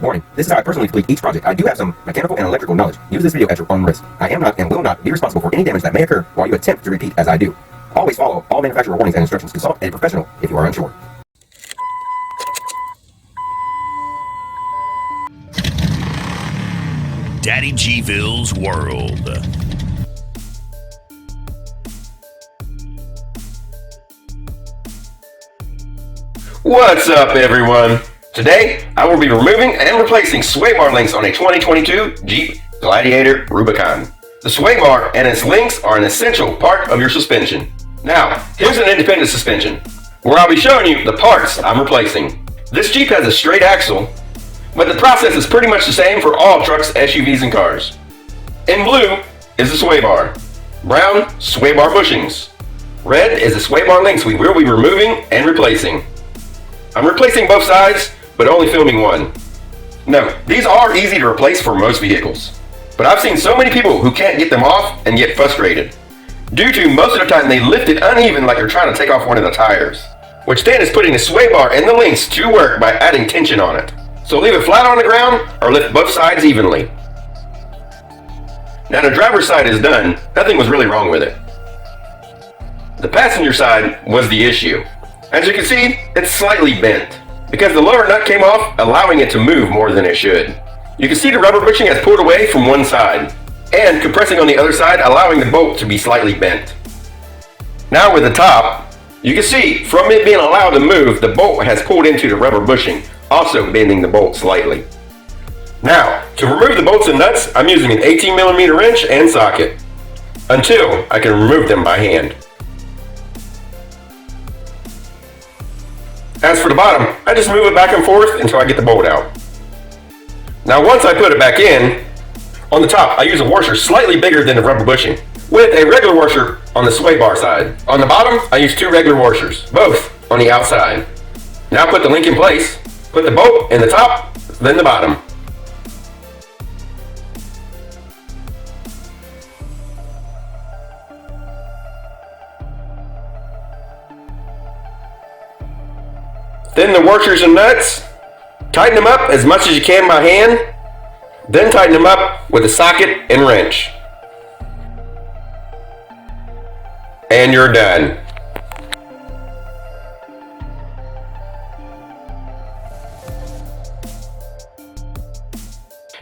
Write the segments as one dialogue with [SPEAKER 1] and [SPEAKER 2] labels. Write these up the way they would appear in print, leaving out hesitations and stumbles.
[SPEAKER 1] Warning, this is how I personally complete each project. I do have some mechanical and electrical knowledge. Use this video at your own risk. I am not and will not be responsible for any damage that may occur while you attempt to repeat as I do. Always follow all manufacturer warnings and instructions. Consult a professional if you are unsure.
[SPEAKER 2] DADDYGVILLE'S world.
[SPEAKER 3] What's up, everyone? Today, I will be removing and replacing sway bar links on a 2022 Jeep Gladiator Rubicon. The sway bar and its links are an essential part of your suspension. Now, here's an independent suspension, where I'll be showing you the parts I'm replacing. This Jeep has a straight axle, but the process is pretty much the same for all trucks, SUVs, and cars. In blue is the sway bar. Brown, sway bar bushings. Red is the sway bar links we will be removing and replacing. I'm replacing both sides, but only filming one. No, these are easy to replace for most vehicles, but I've seen so many people who can't get them off and get frustrated, due to most of the time they lift it uneven like you're trying to take off one of the tires, which then is putting the sway bar and the links to work by adding tension on it. So leave it flat on the ground or lift both sides evenly. Now the driver's side is done, nothing was really wrong with it. The passenger side was the issue. As you can see, it's slightly bent, because the lower nut came off, allowing it to move more than it should. You can see the rubber bushing has pulled away from one side, and compressing on the other side, allowing the bolt to be slightly bent. Now with the top, you can see, from it being allowed to move, the bolt has pulled into the rubber bushing, also bending the bolt slightly. Now, to remove the bolts and nuts, I'm using an 18mm wrench and socket, until I can remove them by hand. As for the bottom, I just move it back and forth until I get the bolt out. Now once I put it back in, on the top I use a washer slightly bigger than the rubber bushing, with a regular washer on the sway bar side. On the bottom, I use two regular washers, both on the outside. Now put the link in place, put the bolt in the top, then the bottom. Then the washers and nuts, tighten them up as much as you can by hand, then tighten them up with a socket and wrench. And you're done.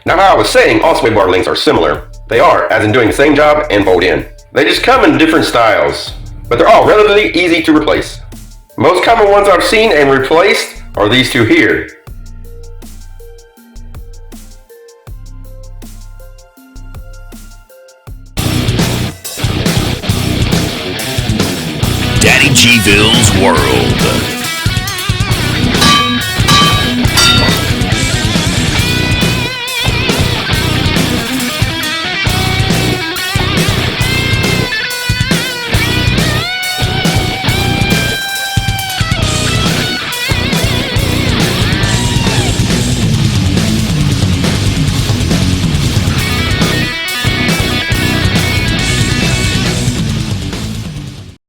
[SPEAKER 3] Now how I was saying, all sway bar links are similar. They are, as in doing the same job and bolt in. They just come in different styles, but they're all relatively easy to replace. Most common ones I've seen and replaced are these two here.
[SPEAKER 2] DADDYGVILLE'S world.